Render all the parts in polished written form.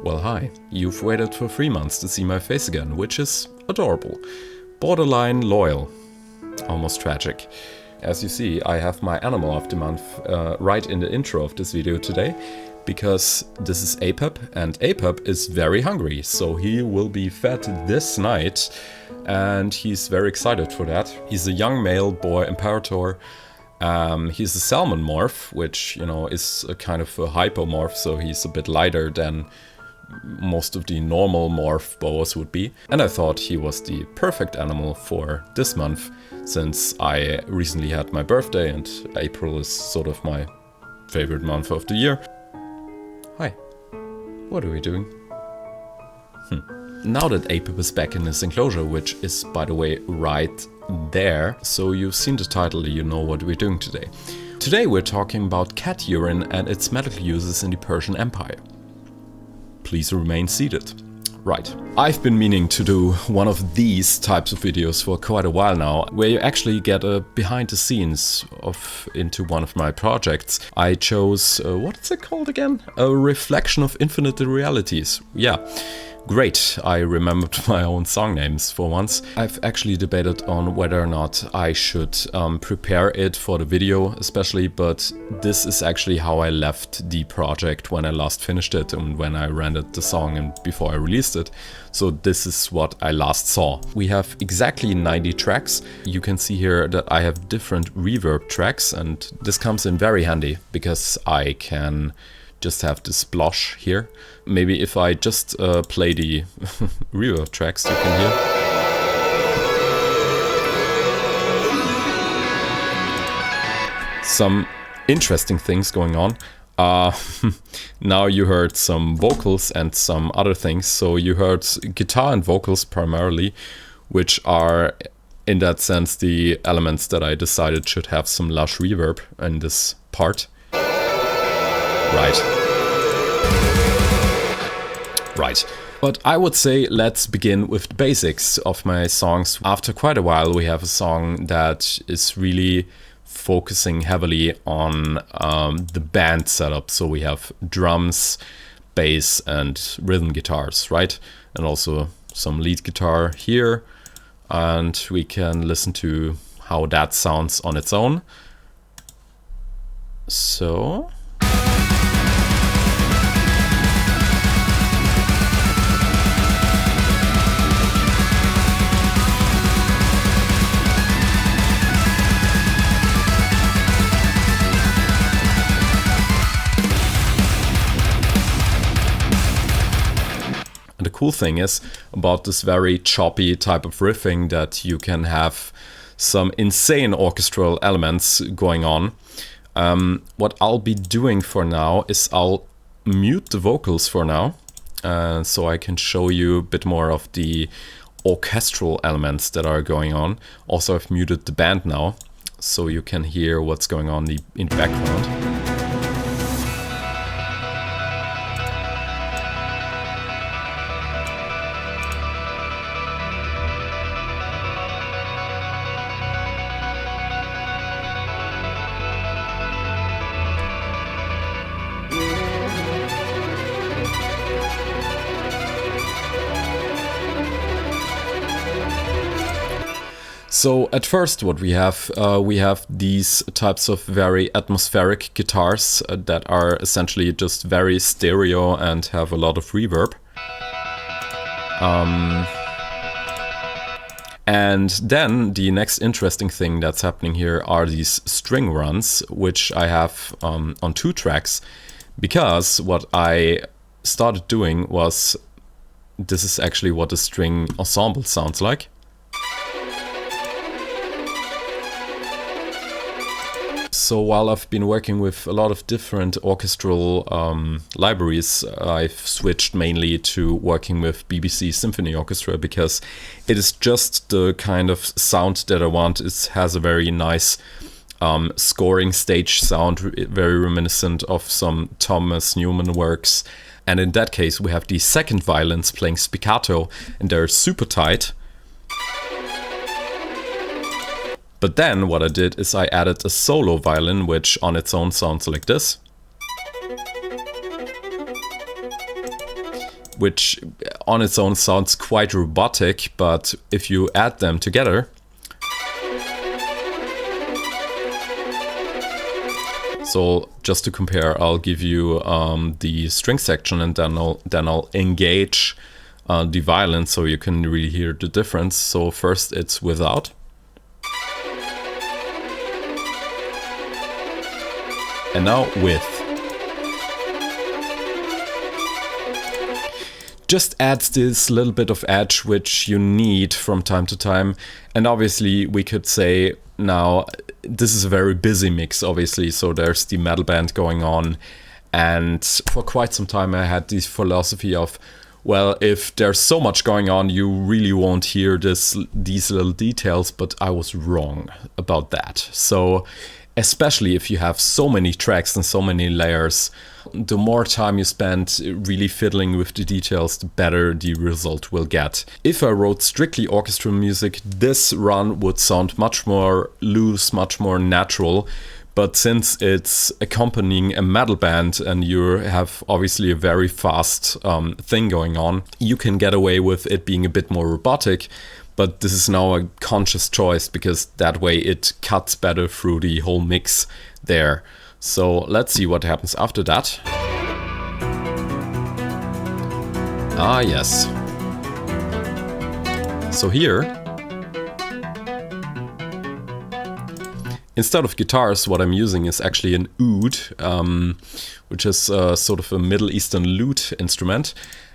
Well, hi. You've waited for 3 months to see my face again, which is adorable. Borderline loyal. Almost tragic. As you see, I have my animal of the month right in the intro of this video today, because this is Apup, and Apup is very hungry, so he will be fed this night, and he's very excited for that. He's a young male boy imperator. He's a salmon morph, which, you know, is a kind of a hypomorph, so he's a bit lighter than most of the normal morph boas would be. And I thought he was the perfect animal for this month, since I recently had my birthday and April is sort of my favorite month of the year. Hi, what are we doing? Now that Apup is back in his enclosure, which is, by the way, right there, so you've seen the title, you know what we're doing today. Today we're talking about cat urine and its medical uses in the Persian Empire. Please remain seated. Right. I've been meaning to do one of these types of videos for quite a while now, where you actually get a behind the scenes into one of my projects. I chose, what is it called again? A reflection of infinite realities. Yeah. Great, I remembered my own song names for once. I've actually debated on whether or not I should prepare it for the video especially, but this is actually how I left the project when I last finished it and when I rendered the song and before I released it. So this is what I last saw. We have exactly 90 tracks. You can see here that I have different reverb tracks, and this comes in very handy because I can just have this splosh here. Maybe if I just play the reverb tracks, you can hear. Some interesting things going on. Now you heard some vocals and some other things. So you heard guitar and vocals primarily, which are in that sense the elements that I decided should have some lush reverb in this part. Right. But I would say let's begin with the basics of my songs. After quite a while we have a song that is really focusing heavily on the band setup. So we have drums, bass and rhythm guitars, right? And also some lead guitar here. And we can listen to how that sounds on its own. So... the cool thing is about this very choppy type of riffing that you can have some insane orchestral elements going on. What I'll be doing for now is I'll mute the vocals for now, so I can show you a bit more of the orchestral elements that are going on. Also, I've muted the band now, so you can hear what's going on in the background. So at first what we have these types of very atmospheric guitars that are essentially just very stereo and have a lot of reverb. And then the next interesting thing that's happening here are these string runs, which I have on 2 tracks, because what I started doing was, this is actually what a string ensemble sounds like. So while I've been working with a lot of different orchestral libraries, I've switched mainly to working with BBC Symphony Orchestra because it is just the kind of sound that I want. It has a very nice scoring stage sound, very reminiscent of some Thomas Newman works. And in that case, we have the second violins playing spiccato, and they're super tight. But then what I did is I added a solo violin, which on its own sounds like this. which on its own sounds quite robotic, but if you add them together, so just to compare, I'll give you the string section, and then I'll engage the violin so you can really hear the difference. So first it's without. And now with. Just adds this little bit of edge which you need from time to time. And obviously we could say now this is a very busy mix, obviously, so there's the metal band going on, and for quite some time I had this philosophy of, well, if there's so much going on you really won't hear these little details, but I was wrong about that. So especially if you have so many tracks and so many layers, the more time you spend really fiddling with the details, the better the result will get. If I wrote strictly orchestral music, this run would sound much more loose, much more natural. But since it's accompanying a metal band and you have obviously a very fast thing going on, you can get away with it being a bit more robotic. But this is now a conscious choice because that way it cuts better through the whole mix there. So let's see what happens after that. Ah, yes. So here, instead of guitars, what I'm using is actually an oud, which is sort of a Middle Eastern lute instrument.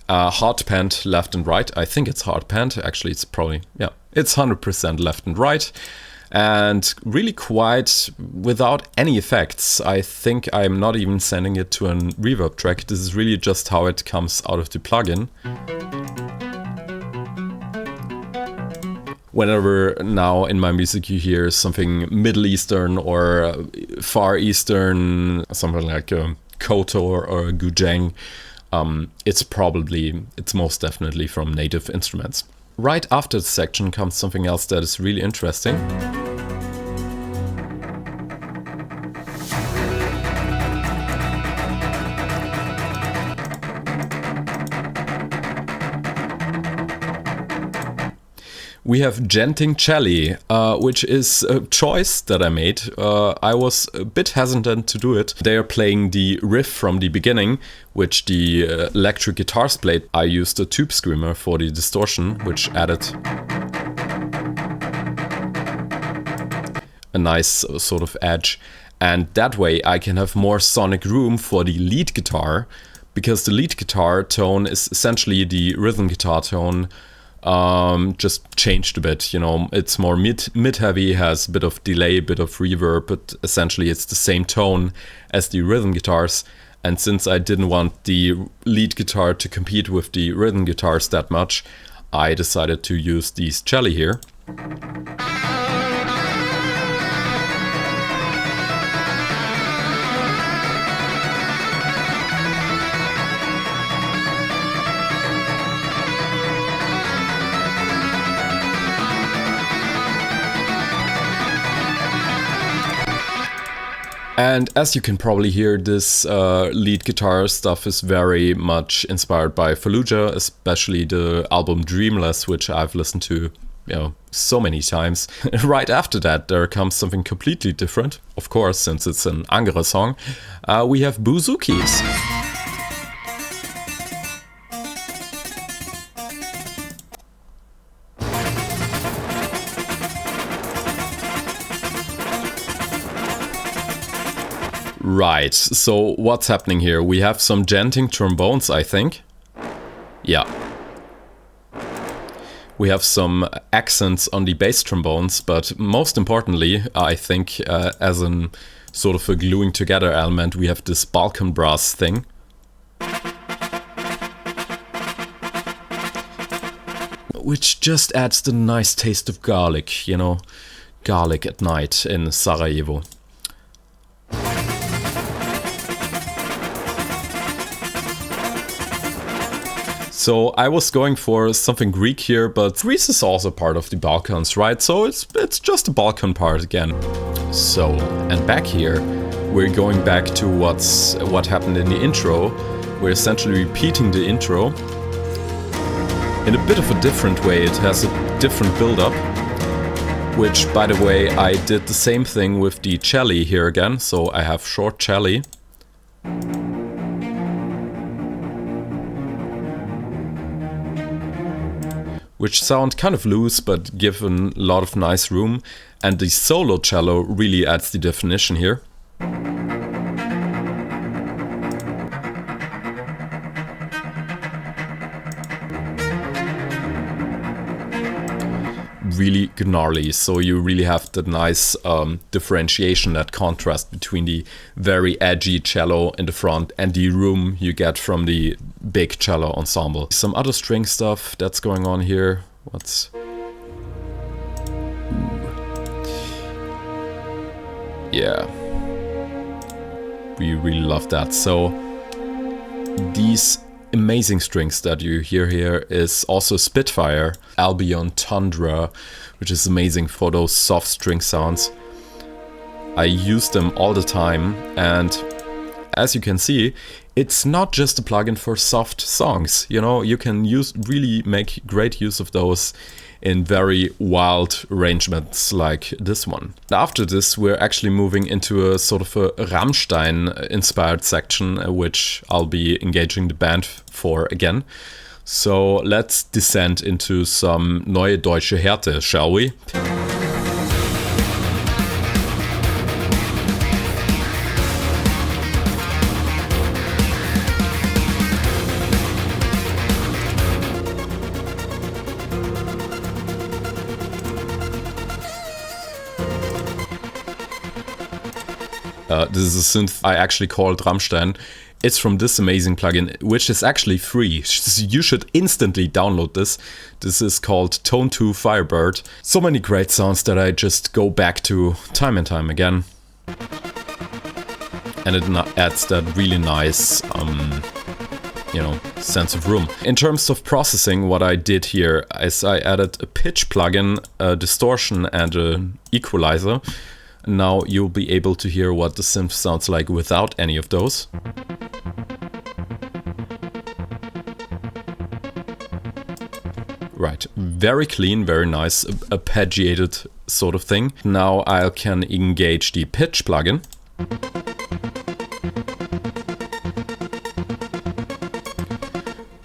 Hard panned left and right. I think it's hard panned. Actually, it's probably, yeah, it's 100% left and right. And really quite without any effects. I think I'm not even sending it to a reverb track. This is really just how it comes out of the plugin. Whenever now in my music you hear something Middle Eastern or Far Eastern, something like a koto or a guzheng, it's most definitely from native instruments. Right after the section comes something else that is really interesting. We have Genting-celli, which is a choice that I made. I was a bit hesitant to do it. They are playing the riff from the beginning, which the electric guitars played. I used a tube screamer for the distortion, which added a nice sort of edge. And that way I can have more sonic room for the lead guitar, because the lead guitar tone is essentially the rhythm guitar tone, just changed a bit. You know, it's more mid-heavy, has a bit of delay, a bit of reverb, but essentially it's the same tone as the rhythm guitars. And since I didn't want the lead guitar to compete with the rhythm guitars that much, I decided to use these celli here. And as you can probably hear, this lead guitar stuff is very much inspired by Fallujah, especially the album Dreamless, which I've listened to, you know, so many times. Right after that, there comes something completely different. Of course, since it's an Angara song, we have bouzouki's. Right, so what's happening here? We have some Genting trombones, I think. Yeah. We have some accents on the bass trombones, but most importantly, I think, as a sort of a gluing together element, we have this Balkan brass thing. Which just adds the nice taste of garlic, you know, garlic at night in Sarajevo. So I was going for something Greek here, but Greece is also part of the Balkans, right? So it's just a Balkan part again. So, and back here, we're going back to what happened in the intro. We're essentially repeating the intro. in a bit of a different way. It has a different build-up, which, by the way, I did the same thing with the cello here again. So I have short cello. Which sound kind of loose, but give a lot of nice room. And the solo cello really adds the definition here. Really gnarly, so you really have that nice differentiation, that contrast between the very edgy cello in the front and the room you get from the big cello ensemble. Some other string stuff that's going on here. What's... Yeah, we really love that. So these amazing strings that you hear here is also Spitfire, Albion, Tundra, which is amazing for those soft string sounds. I use them all the time, and as you can see, it's not just a plugin for soft songs. You know, you can really make great use of those in very wild arrangements like this one. After this, we're actually moving into a sort of a Rammstein-inspired section, which I'll be engaging the band for again. So let's descend into some Neue Deutsche Härte, shall we? This is a synth I actually called Rammstein. It's from this amazing plugin, which is actually free. You should instantly download this. This is called Tone 2 Firebird. So many great sounds that I just go back to time and time again. And it adds that really nice, sense of room. In terms of processing, what I did here is I added a pitch plugin, a distortion, and an equalizer. Now you'll be able to hear what the synth sounds like without any of those. Right, very clean, very nice, arpeggiated sort of thing. Now I can engage the pitch plugin.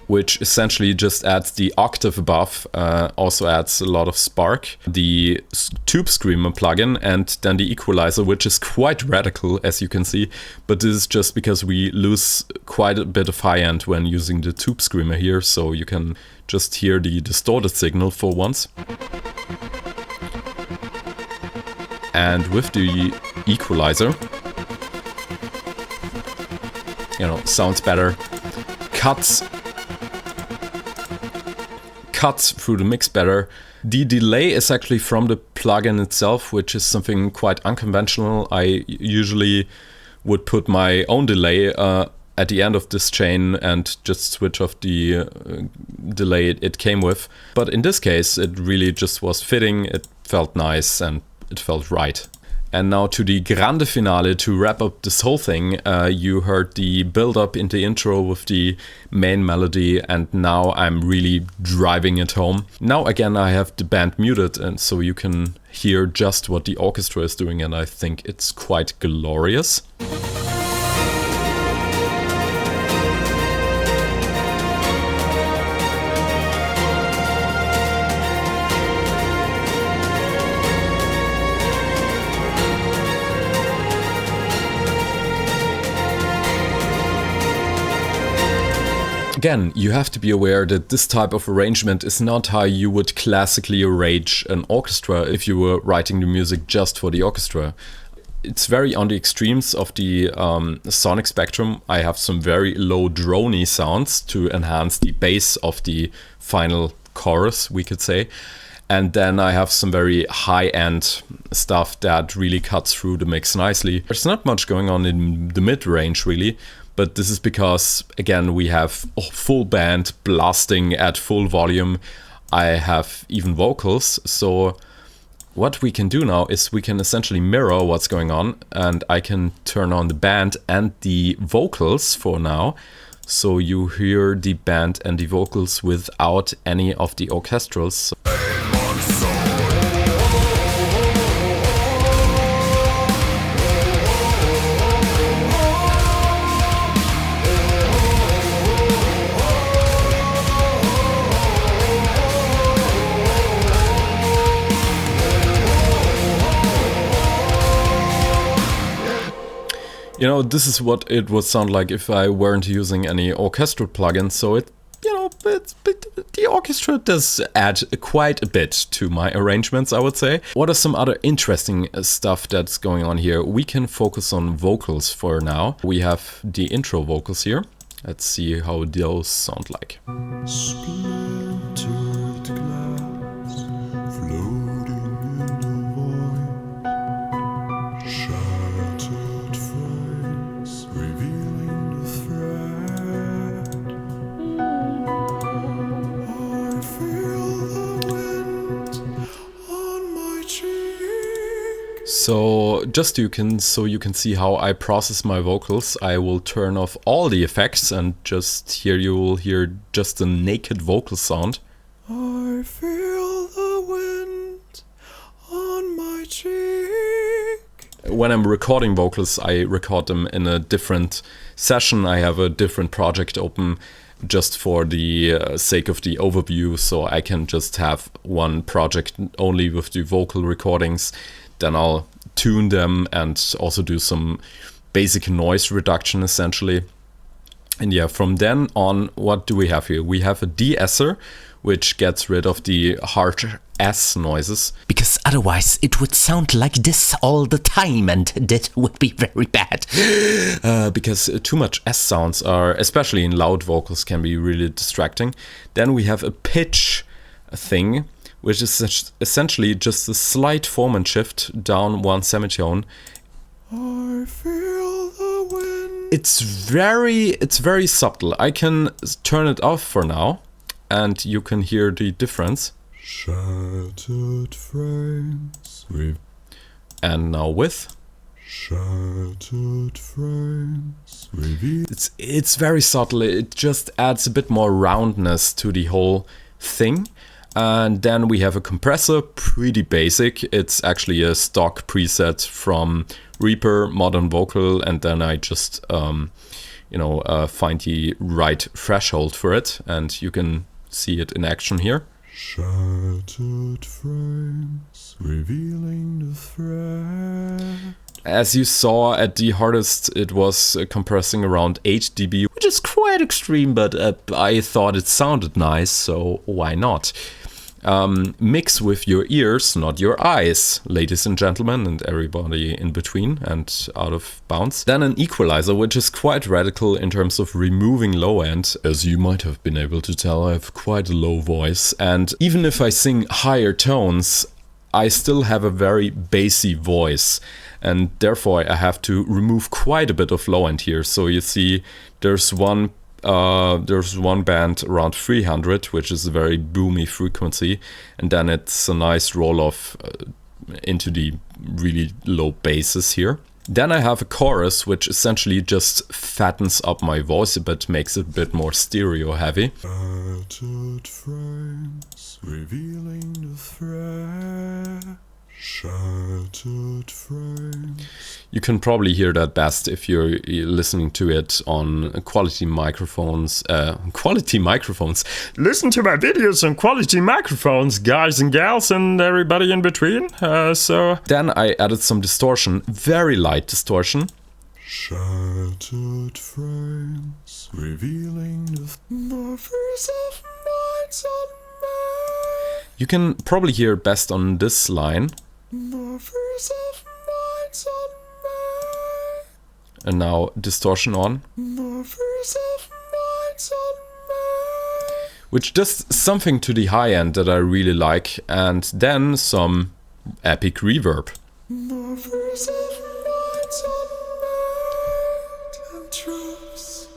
Which essentially just adds the octave above, also adds a lot of spark, the Tube Screamer plugin, and then the equalizer, which is quite radical, as you can see, but this is just because we lose quite a bit of high end when using the Tube Screamer here, so you can just hear the distorted signal for once. And with the equalizer, sounds better, cuts through the mix better. The delay is actually from the plugin itself, which is something quite unconventional. I usually would put my own delay at the end of this chain and just switch off the delay it came with. But in this case, it really just was fitting, it felt nice, and it felt right. And now to the grande finale, to wrap up this whole thing. You heard the build-up in the intro with the main melody, and now I'm really driving it home. Now again I have the band muted, and so you can hear just what the orchestra is doing, and I think it's quite glorious. Again, you have to be aware that this type of arrangement is not how you would classically arrange an orchestra if you were writing the music just for the orchestra. It's very on the extremes of the sonic spectrum. I have some very low drony sounds to enhance the bass of the final chorus, we could say. And then I have some very high-end stuff that really cuts through the mix nicely. There's not much going on in the mid-range, really. But this is because, again, we have a full band blasting at full volume. I have even vocals. So what we can do now is we can essentially mirror what's going on. And I can turn on the band and the vocals for now. so you hear the band and the vocals without any of the orchestrals. You know, this is what it would sound like if I weren't using any orchestral plugins, so it, you know, the orchestra does add quite a bit to my arrangements, I would say. What are some other interesting stuff that's going on here? We can focus on vocals for now. We have the intro vocals here. Let's see how those sound like. Splintered glass floating in the void, shattered frames revealing the thread. I feel the wind on my cheek. So just so you can see how I process my vocals, I will turn off all the effects and just here you will hear just a naked vocal sound. I feel the wind on my cheek. When I'm recording vocals, I record them in a different session. I have a different project open just for the sake of the overview, so I can just have one project only with the vocal recordings. Then I'll tune them and also do some basic noise reduction essentially. And yeah, from then on, what do we have here? We have a de-esser, which gets rid of the harsh S noises. Because otherwise it would sound like this all the time, and that would be very bad. Because too much S sounds are, especially in loud vocals, can be really distracting. Then we have a pitch thing, which is essentially just a slight formant shift down one semitone. I feel the wind. It's very subtle. I can turn it off for now, and you can hear the difference. Shattered frames. And now with. Shattered frames. Reveal. It's very subtle. It just adds a bit more roundness to the whole thing. And then we have a compressor, pretty basic. It's actually a stock preset from Reaper, Modern Vocal, and then I just, find the right threshold for it, and you can see it in action here. Shattered frames, revealing the thread. As you saw at the hardest, it was compressing around 8 dB, which is quite extreme, but I thought it sounded nice, so why not? Mix with your ears, not your eyes, ladies and gentlemen, and everybody in between and out of bounds. Then an equalizer, which is quite radical in terms of removing low end. As you might have been able to tell, I have quite a low voice, and even if I sing higher tones, I still have a very bassy voice, and therefore I have to remove quite a bit of low end here. So you see there's one band around 300, which is a very boomy frequency, and then it's a nice roll off into the really low basses here. Then I have a chorus, which essentially just fattens up my voice a bit, makes it a bit more stereo heavy. Shattered frames, revealing the thread. Shattered frames. You can probably hear that best if you're listening to it on quality microphones. Listen to my videos on quality microphones, guys and gals and everybody in between. So then I added some distortion, very light distortion. Shattered frames, revealing the fears of minds on me. You can probably hear best on this line. The fears of minds on me. And now distortion on. The fears of minds on me. Which does something to the high end that I really like. And then some epic reverb. The fears of minds on me. And trust.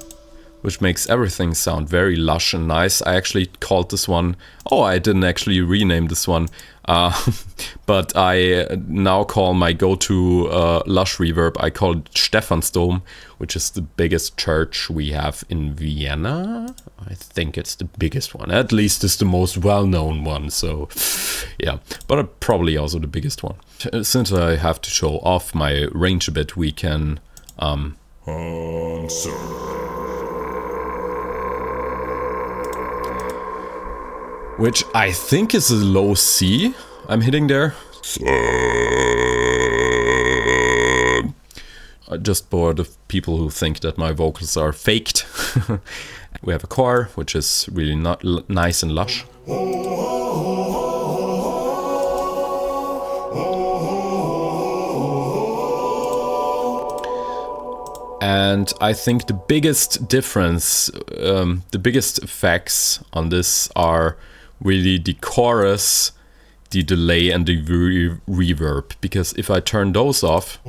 which makes everything sound very lush and nice. I actually called this one, I didn't actually rename this one, but I now call my go-to lush reverb, I call it Stephansdom, which is the biggest church we have in Vienna. I think it's the biggest one, at least it's the most well-known one, so yeah, but probably also the biggest one. Since I have to show off my range a bit, we can which I think is a low C I'm hitting there. Just for the people who think that my vocals are faked. We have a core, which is really nice and lush. And I think the biggest difference, the biggest effects on this are really the chorus, the delay and the reverb. Because if I turn those off,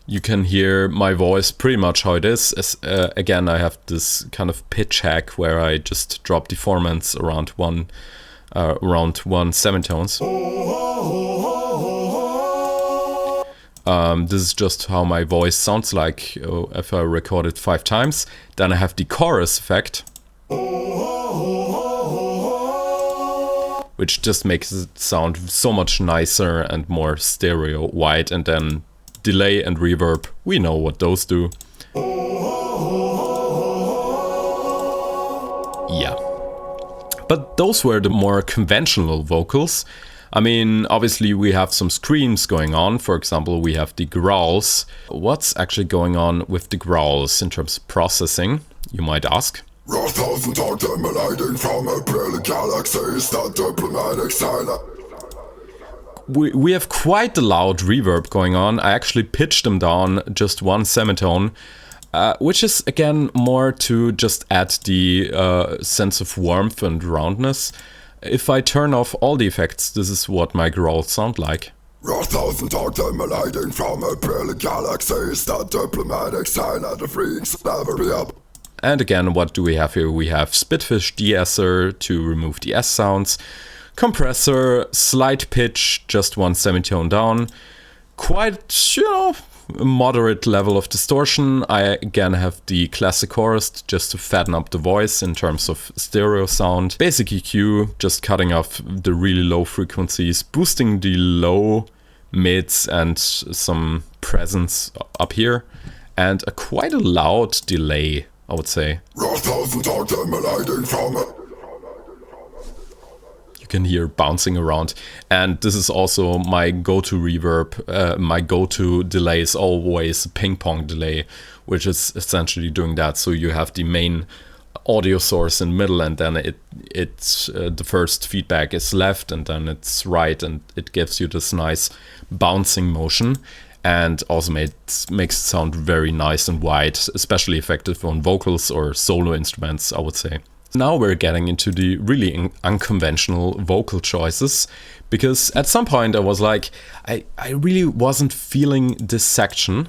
you can hear my voice pretty much how it is. Again, I have this kind of pitch hack where I just drop deformants around one semitones. This is just how my voice sounds like if I record it 5 times. Then I have the chorus effect, which just makes it sound so much nicer and more stereo wide. And then delay and reverb, we know what those do. Yeah. But those were the more conventional vocals. I mean, obviously we have some screams going on. For example, we have the growls. What's actually going on with the growls in terms of processing, you might ask? We have quite a loud reverb going on. I actually pitched them down just 1 semitone. Which is, again, more to just add the sense of warmth and roundness. If I turn off all the effects, this is what my growls sound like. And again, what do we have here? We have Spitfish de-esser to remove the S sounds. Compressor, slight pitch, just 1 semitone down. Quite, a moderate level of distortion. I again have the classic chorus just to fatten up the voice in terms of stereo sound. Basic EQ, just cutting off the really low frequencies, boosting the low mids and some presence up here. And quite a loud delay, I would say. You can hear bouncing around, and this is also my go-to reverb. My go-to delay is always a ping pong delay, which is essentially doing that. So you have the main audio source in the middle, and then it's the first feedback is left, and then it's right, and it gives you this nice bouncing motion, and also makes it sound very nice and wide, especially effective on vocals or solo instruments, I would say. Now we're getting into the really unconventional vocal choices, because at some point I was like, I really wasn't feeling this section.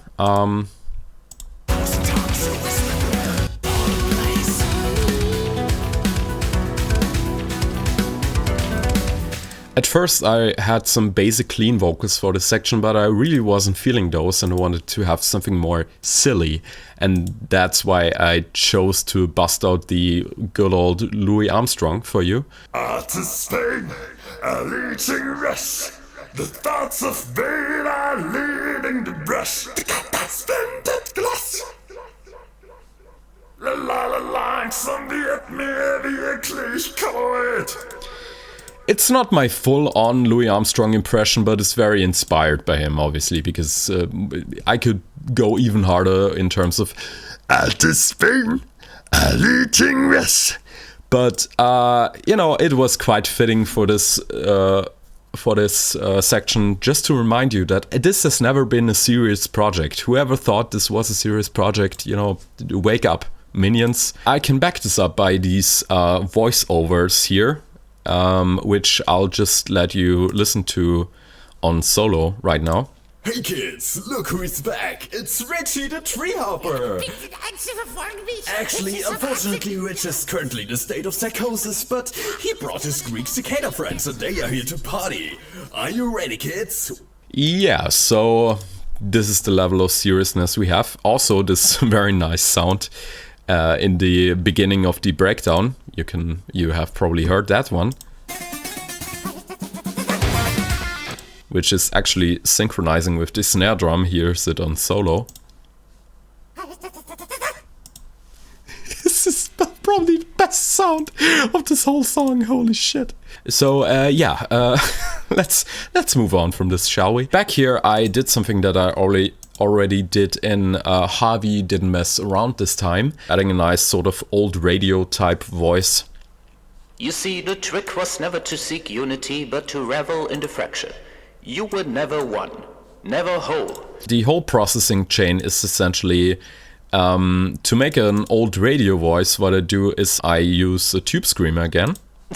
At first I had some basic clean vocals for this section, but I really wasn't feeling those and I wanted to have something more silly. And that's why I chose to bust out the good old Louis Armstrong for you. To Spain, a leeching rush. The thoughts of vain are leading to brush. Splendid glass. La la la langsam wird mir wirklich kalt. It's not my full-on Louis Armstrong impression, but it's very inspired by him, obviously, because I could go even harder in terms of to Spain, a leeching rush. But it was quite fitting for this section, just to remind you that this has never been a serious project. Whoever thought this was a serious project, wake up, minions. I can back this up by these voiceovers here. Which I'll just let you listen to on solo right now. Hey kids, look who's back! It's Richie the Tree Hopper! Actually, unfortunately, Rich is currently in a state of psychosis, but he brought his Greek cicada friends and they are here to party. Are you ready, kids? Yeah, so this is the level of seriousness we have. Also, this very nice sound in the beginning of the breakdown. You have probably heard that one, which is actually synchronizing with the snare drum. Here's it on solo. This is probably the best sound of this whole song. Holy shit. So let's move on from this, shall we? Back here I did something that I already did in Harvey Didn't Mess Around this time, adding a nice sort of old radio type voice. You see, the trick was never to seek unity, but to revel in diffraction. You were never one, never whole. The whole processing chain is essentially to make an old radio voice. What I do is I use a tube screamer again.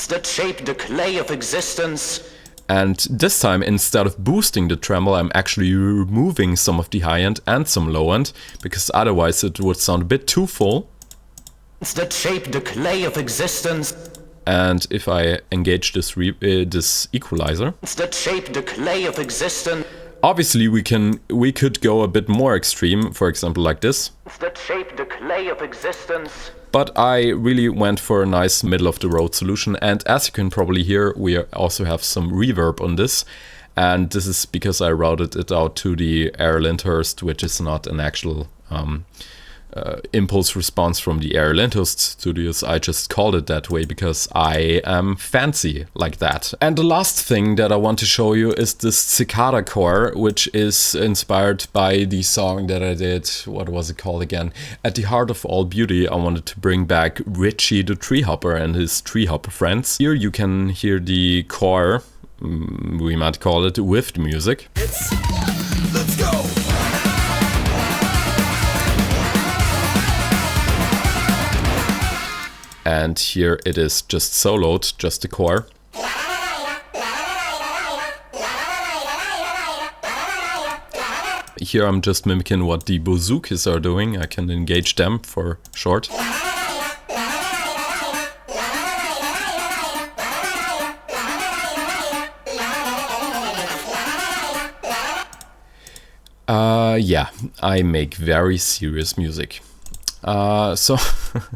That shape the clay of existence. And this time, instead of boosting the treble, I'm actually removing some of the high end and some low end, because otherwise it would sound a bit too full. That shape the clay of existence. And if I engage this equalizer, that shape the clay of existence. Obviously we could go a bit more extreme, for example like this. That shape the clay of existence. But I really went for a nice middle of the road solution, and as you can probably hear, we also have some reverb on this. And this is because I routed it out to the Air Lyndhurst, which is not an actual impulse response from the Air Lyndhurst studios. I just called it that way because I am fancy like that. And the last thing that I want to show you is this cicada core, which is inspired by the song that I did. What was it called again? At the Heart of All Beauty. I wanted to bring back Richie the Tree Hopper and his tree hopper friends. Here you can hear the core, we might call it, with the music. Let's go! And here it is just soloed, just the core. Here I'm just mimicking what the bouzoukas are doing. I can engage them for short. Yeah, I make very serious music. So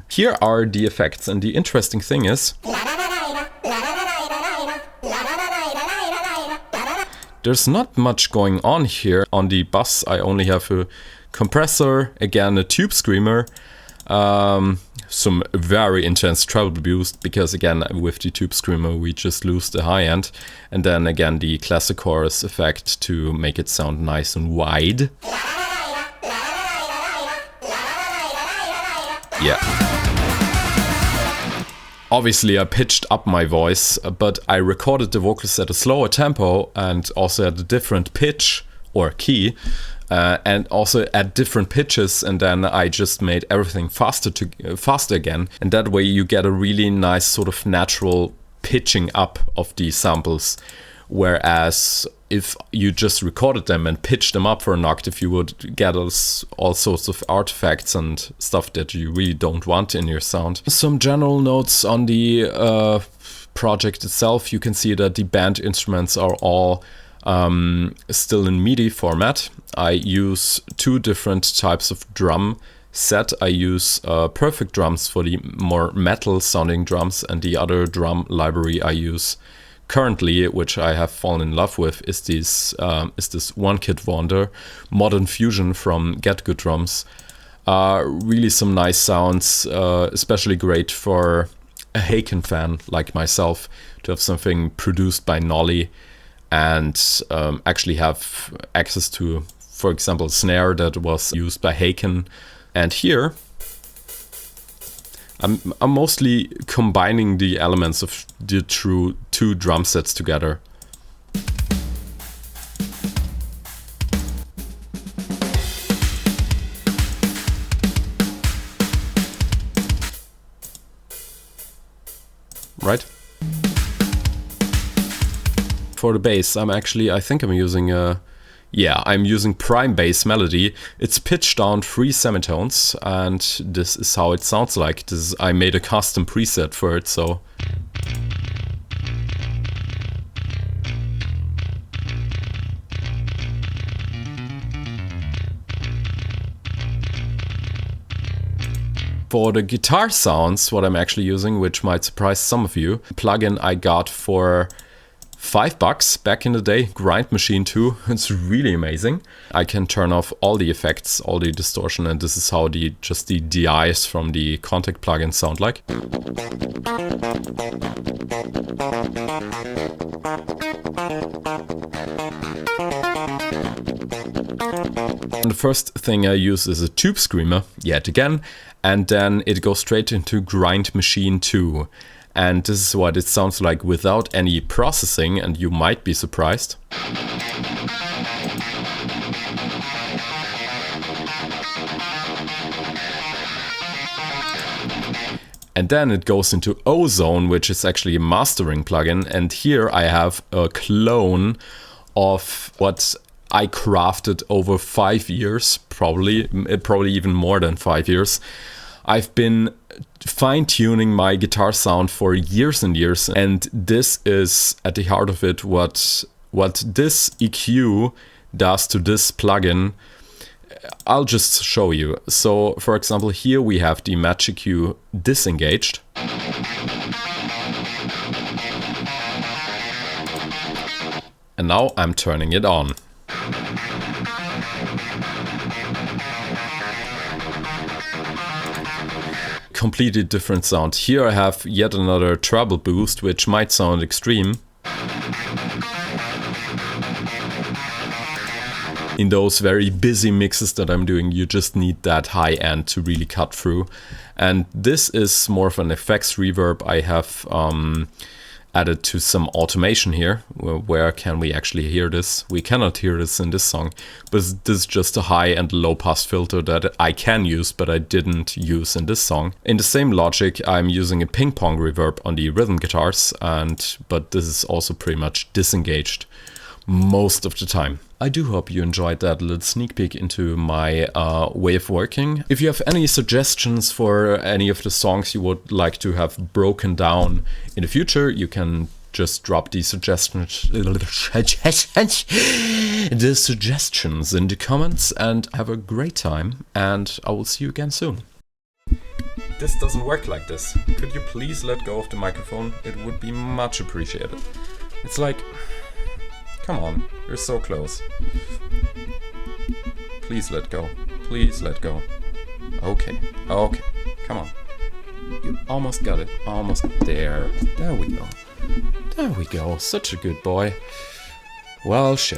here are the effects, and the interesting thing is there's not much going on here. On the bass I only have a compressor, again a tube screamer, some very intense treble boost, because again with the tube screamer we just lose the high end, and then again the classic chorus effect to make it sound nice and wide. Yeah. Obviously I pitched up my voice, but I recorded the vocals at a slower tempo and also at a different pitch or key, and also at different pitches, and then I just made everything faster again, and that way you get a really nice sort of natural pitching up of the samples. Whereas if you just recorded them and pitched them up for an octave, you would get all sorts of artifacts and stuff that you really don't want in your sound. Some general notes on the project itself. You can see that the band instruments are all still in MIDI format. I use two different types of drum set. I use Perfect drums for the more metal sounding drums, and the other drum library I use currently, which I have fallen in love with, is this One Kid Wonder Modern Fusion from Get Good Drums. Really some nice sounds, especially great for a Haken fan like myself to have something produced by Nolly and actually have access to, for example, snare that was used by Haken. And here I'm mostly combining the elements of the two drum sets together. Right? for the bass, I think I'm using I'm using prime bass melody. It's pitched down 3 semitones, and this is how it sounds like. I made a custom preset for it, so. For the guitar sounds, what I'm actually using, which might surprise some of you, plugin I got for $5 back in the day, Grind Machine 2. It's really amazing. I can turn off all the effects, all the distortion, and this is how just the DIs from the Contact plugin sound like. And the first thing I use is a tube screamer, yet again, and then it goes straight into Grind Machine 2. And this is what it sounds like without any processing, and you might be surprised. And then it goes into Ozone, which is actually a mastering plugin, and here I have a clone of what I crafted over 5 years, probably even more than 5 years. I've been fine-tuning my guitar sound for years and years, and this is at the heart of it what this EQ does to this plugin. I'll just show you. So, for example, here we have the Match EQ disengaged. And now I'm turning it on. Completely different sound. Here I have yet another treble boost, which might sound extreme. In those very busy mixes that I'm doing, you just need that high end to really cut through. And this is more of an effects reverb I have added to some automation here. Where can we actually hear this? We cannot hear this in this song, but this is just a high and low pass filter that I can use, but I didn't use in this song. In the same logic, I'm using a ping pong reverb on the rhythm guitars, but this is also pretty much disengaged most of the time. I do hope you enjoyed that little sneak peek into my way of working. If you have any suggestions for any of the songs you would like to have broken down in the future, you can just drop the suggestions in the comments, and have a great time, and I will see you again soon. This doesn't work like this. Could you please let go of the microphone? It would be much appreciated. It's like, come on, you're so close. Please let go. Please let go. Okay, okay, come on. You almost got it. Almost there. There we go. There we go. Such a good boy. Well, shit.